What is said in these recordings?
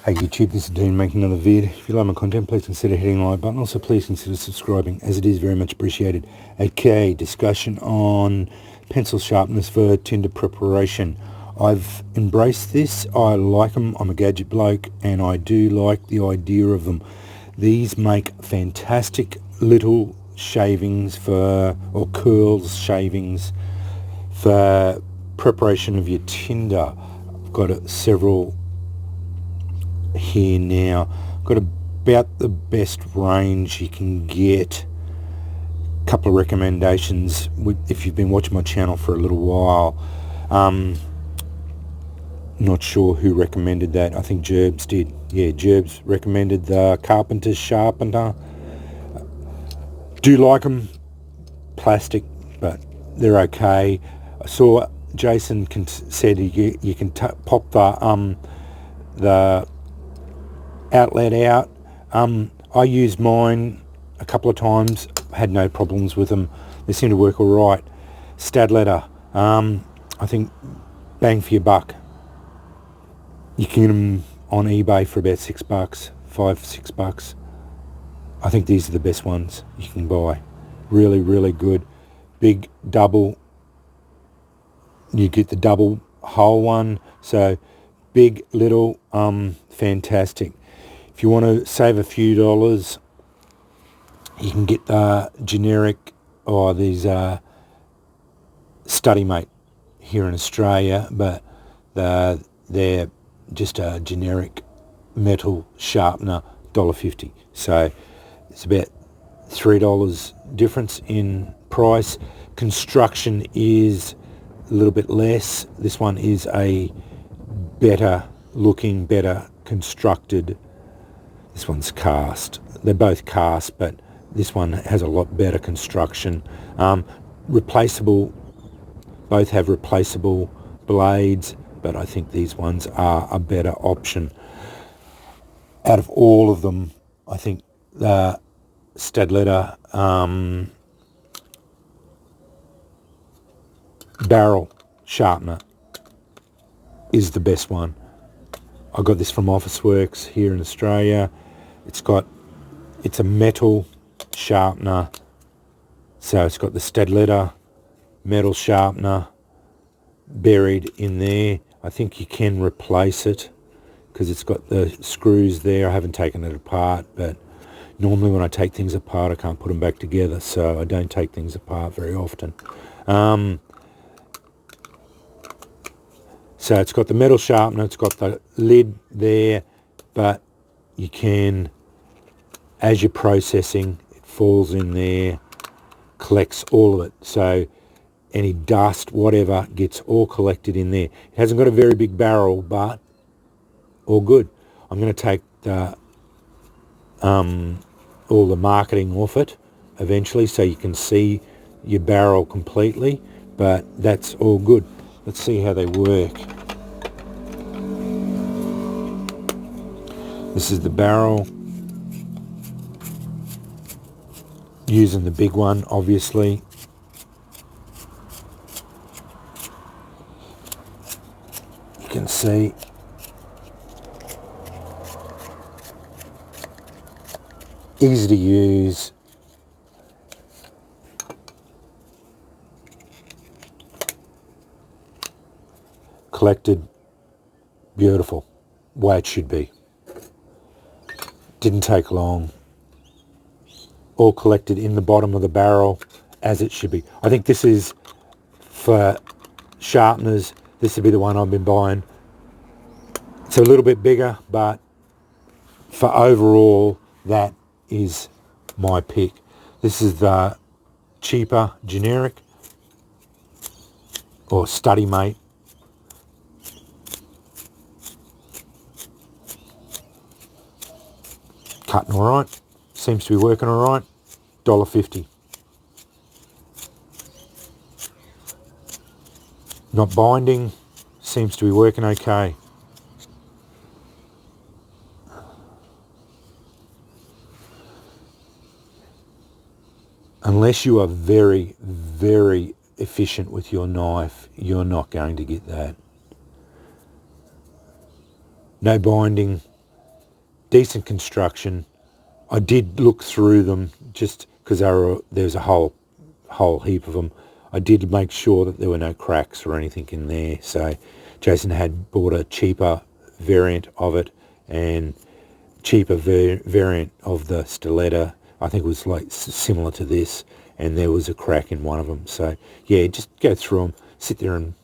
Hey YouTube, this is Dean making another vid. If you like my content, please consider hitting the like button. Also, please consider subscribing, as it is very much appreciated. Okay, discussion on pencil sharpeners for tinder preparation. I've embraced this. I like them. I'm a gadget bloke, and I do like the idea of them. These make fantastic little shavings for, or curls shavings for preparation of your tinder. I've got several here now. Got about the best range you can get. Couple of recommendations if you've been watching my channel for a little while. Not sure who recommended that. I think Gerbs did. Yeah, Gerbs recommended the Carpenters sharpener. Do like them. Plastic, but they're okay. I saw Jason said you can pop the outlet out. I used mine a couple of times, had no problems with them. They seem to work all right. Stadletter, I think bang for your buck. You can get them on eBay for about $6, $5-6. I think these are the best ones you can buy. Really, really good. Big double. You get the double hole one. So big, little, fantastic. If you want to save a few dollars, you can get the generic, or these Study Mate here in Australia, but they're just a generic metal sharpener, $1.50. So it's about $3 difference in price. Construction is a little bit less. This one is a better looking, better constructed. This one's cast. They're both cast, but this one has a lot better construction. Replaceable, both have replaceable blades, but I think these ones are a better option. Out of all of them, I think the Stadletter barrel sharpener is the best one. I got this from Officeworks here in Australia. It's a metal sharpener, so it's got the Stadletter metal sharpener buried in there. I think you can replace it because it's got the screws there. I haven't taken it apart, but normally when I take things apart I can't put them back together, so I don't take things apart very often. So it's got the metal sharpener, it's got the lid there, but you can, as you're processing, it falls in there, collects all of it. So any dust, whatever, gets all collected in there. It hasn't got a very big barrel, but all good. I'm going to take the all the marketing off it eventually so you can see your barrel completely, but that's all good. Let's see how they work. This is the barrel. Using the big one, obviously. You can see. Easy to use. Collected. Beautiful. Way it should be. Didn't take long. All collected in the bottom of the barrel as it should be. I think this is for sharpeners. This would be the one I've been buying. It's a little bit bigger, but for overall, that is my pick. This is the cheaper generic, or Study Mate. Cutting all right. Seems to be working all right. $1.50. Not binding. Seems to be working okay. Unless you are very, very efficient with your knife, you're not going to get that. No binding. decent construction. I did look through them just because there's a whole heap of them. I did make sure that there were no cracks or anything in there. So Jason had bought a cheaper variant of it and cheaper variant of the stiletto. I think it was like similar to this, and there was a crack in one of them. So yeah, just go through them, sit there and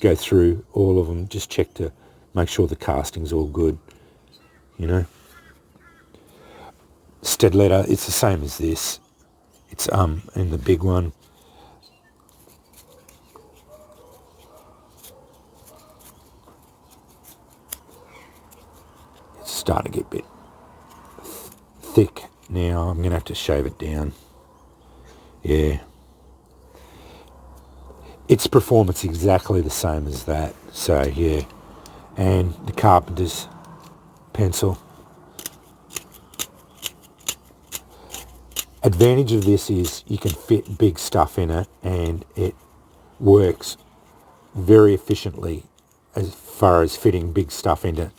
go through all of them, just check to make sure the casting's all good, you know. Stiletto, it's the same as this. It's in the big one. It's starting to get a bit thick now. I'm going to have to shave it down. Yeah. Its performance exactly the same as that. So yeah. And the Carpenters pencil. Advantage of this is you can fit big stuff in it, and it works very efficiently as far as fitting big stuff into.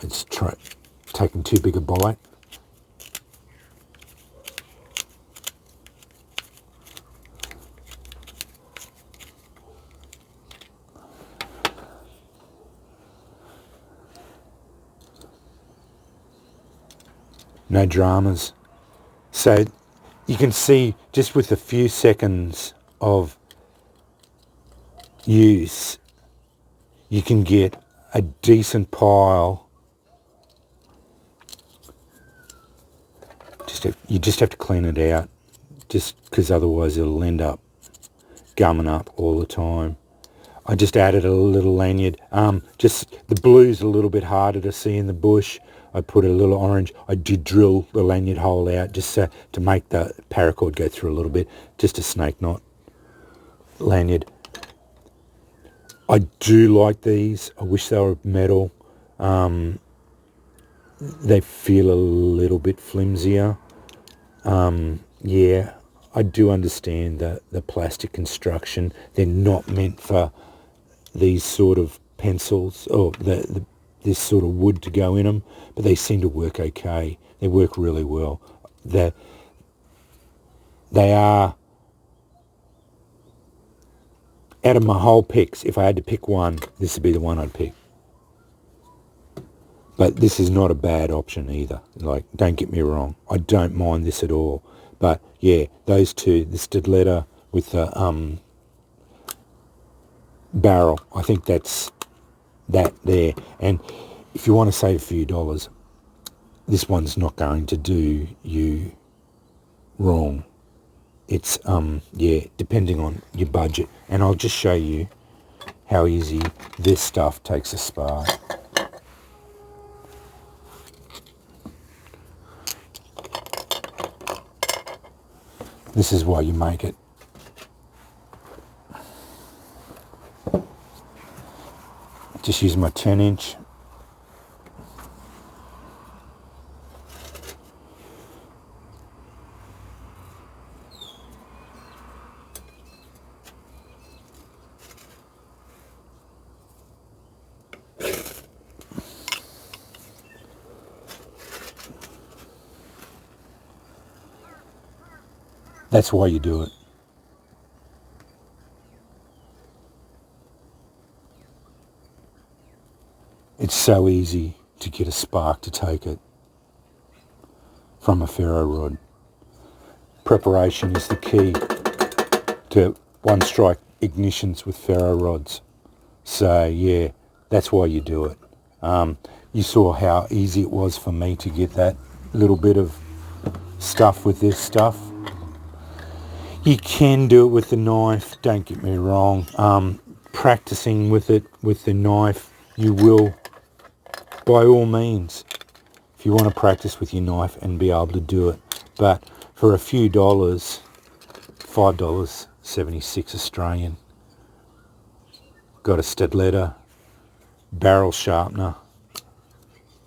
It's taking too big a bite. No dramas. So you can see just with a few seconds of use, you can get a decent pile. You just have to clean it out, just because otherwise it'll end up gumming up all the time. I just added a little lanyard. Just the blue's a little bit harder to see in the bush. I put a little orange. I did drill the lanyard hole out just to make the paracord go through a little bit, just a snake knot lanyard. I do like these. I wish they were metal. They feel a little bit flimsier. Yeah, I do understand the plastic construction. They're not meant for these sort of pencils or this sort of wood to go in them, but they seem to work okay. They work really well. They are, out of my whole picks, if I had to pick one, this would be the one I'd pick. But this is not a bad option either. Like, don't get me wrong, I don't mind this at all. But yeah, those two, the stiletto with the barrel, I think that's that there. And if you want to save a few dollars, this one's not going to do you wrong. It's yeah, depending on your budget. And I'll just show you how easy this stuff takes a spark. This is why you make it. Just use my 10-inch. That's why you do it. It's so easy to get a spark to take it from a ferro rod. Preparation is the key to one-strike ignitions with ferro rods. So yeah, that's why you do it. You saw how easy it was for me to get that little bit of stuff with this stuff. You can do it with the knife, don't get me wrong. Practicing with it with the knife, you will, by all means, if you want to practice with your knife and be able to do it. But for a few dollars, $5.76 Australian, got a stiletto, barrel sharpener,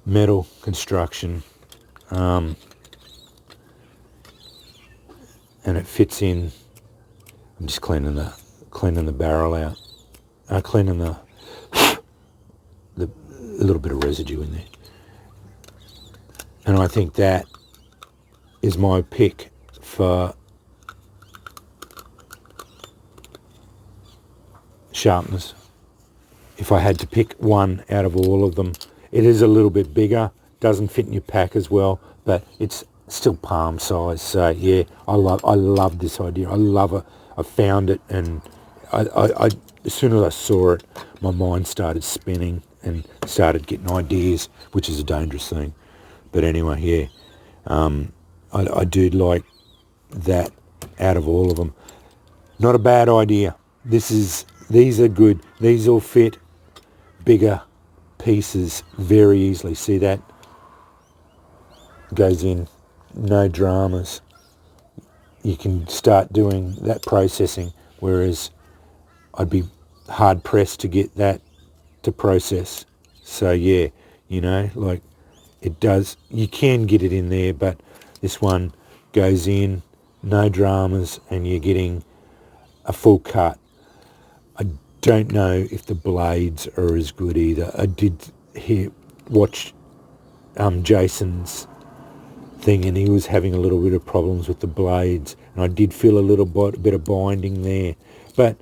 metal construction, and it fits in. I'm just cleaning the barrel out. cleaning the a little bit of residue in there. And I think that is my pick for sharpeners. If I had to pick one out of all of them, it is a little bit bigger, doesn't fit in your pack as well, but it's still palm size. So yeah, I love this idea. I love it. I found it, and I as soon as I saw it, my mind started spinning and started getting ideas, which is a dangerous thing. But anyway, yeah, I do like that out of all of them. Not a bad idea. These are good. These all fit bigger pieces very easily. See that? Goes in, no dramas. You can start doing that processing, whereas I'd be hard pressed to get that to process. So yeah, you know, like it does, you can get it in there, but this one goes in, no dramas, and you're getting a full cut. I don't know if the blades are as good either. I did watch Jason's thing, and he was having a little bit of problems with the blades, and I did feel a little bit of binding there, but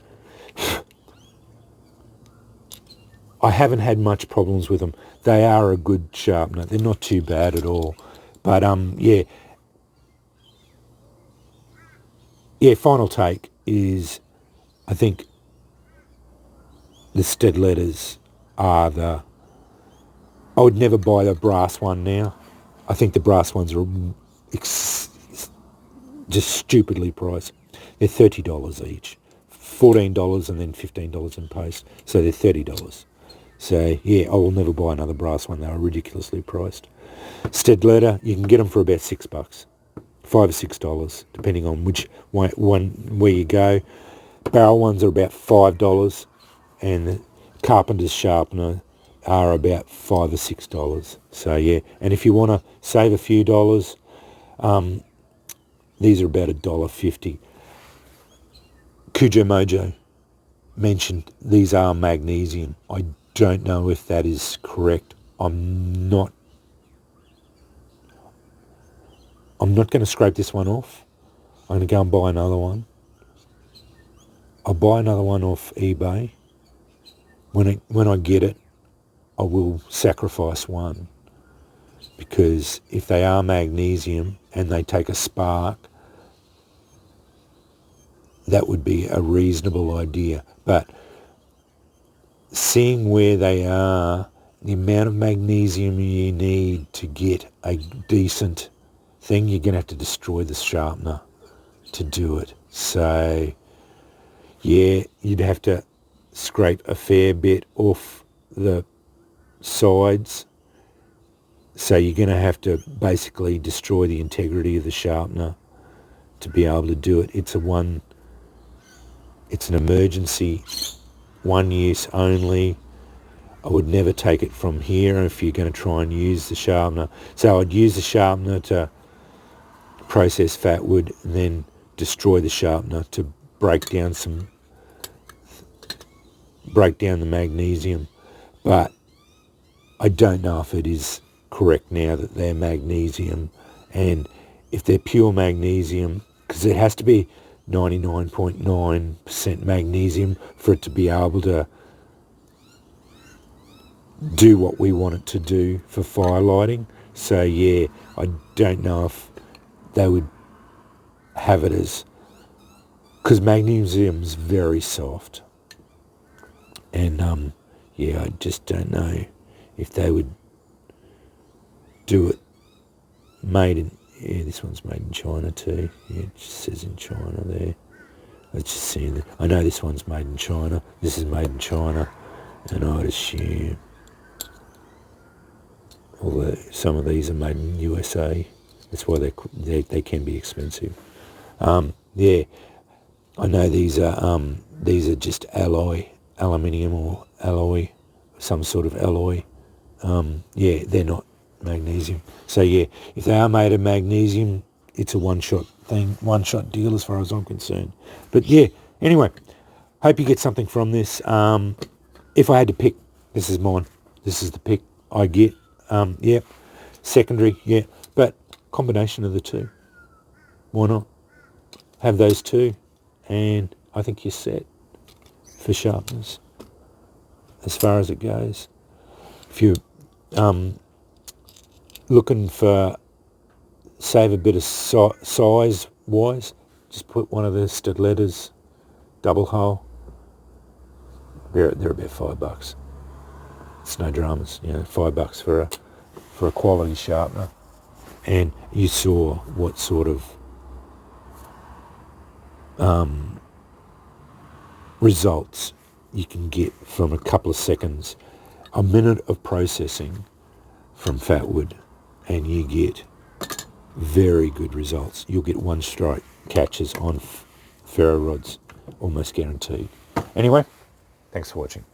I haven't had much problems with them. They are a good sharpener. They're not too bad at all. But yeah, final take is, I think the sted letters are I would never buy the brass one now. I think the brass ones are just stupidly priced. They're $30 each. $14 and then $15 in post. So they're $30. So yeah, I will never buy another brass one. They are ridiculously priced. Sted letter, you can get them for about $6, $5 or $6, depending on which one where you go. Barrel ones are about $5, and the Carpenters sharpener are about $5 or $6. So yeah, and if you want to save a few dollars, these are about $1.50. Cujo Mojo mentioned these are magnesium. I don't know if that is correct. I'm not going to scrape this one off. I'm going to go and buy another one. I'll buy another one off eBay. When I get it, I will sacrifice one, because if they are magnesium and they take a spark, that would be a reasonable idea. But seeing where they are, the amount of magnesium you need to get a decent thing, you're going to have to destroy the sharpener to do it. So yeah, you'd have to scrape a fair bit off the sides. So you're going to have to basically destroy the integrity of the sharpener to be able to do it. It's an emergency, one use only. I would never take it from here if you're going to try and use the sharpener. So I'd use the sharpener to process fat wood, and then destroy the sharpener to break down the magnesium. But I don't know if it is correct now that they're magnesium, and if they're pure magnesium, because it has to be 99.9% magnesium for it to be able to do what we want it to do for fire lighting. So yeah, I don't know if they would have it as, because magnesium's very soft, and yeah, I just don't know if they would do it yeah, this one's made in China too. Yeah, it just says in China there. Let's just see. I know this one's made in China. This is made in China, and I'd assume, although some of these are made in USA, that's why they can be expensive. Yeah, I know these are just aluminium or alloy, some sort of alloy. Yeah, they're not magnesium. So yeah, if they are made of magnesium, it's a one-shot thing, one-shot deal as far as I'm concerned. But yeah, anyway, Hope you get something from this. If I had to pick, this is mine. This is the pick I get. Yeah, secondary, yeah, but combination of the two. Why not? Have those two, and I think you're set for sharpness as far as it goes. If you're looking for save a bit of size wise, just put one of the stilettos double hole. They're about $5. It's no dramas, you know, $5 for a quality sharpener. And you saw what sort of results you can get from a couple of seconds, a minute of processing from fat wood, and you get very good results. You'll get one strike catches on ferro rods, almost guaranteed. Anyway, thanks for watching.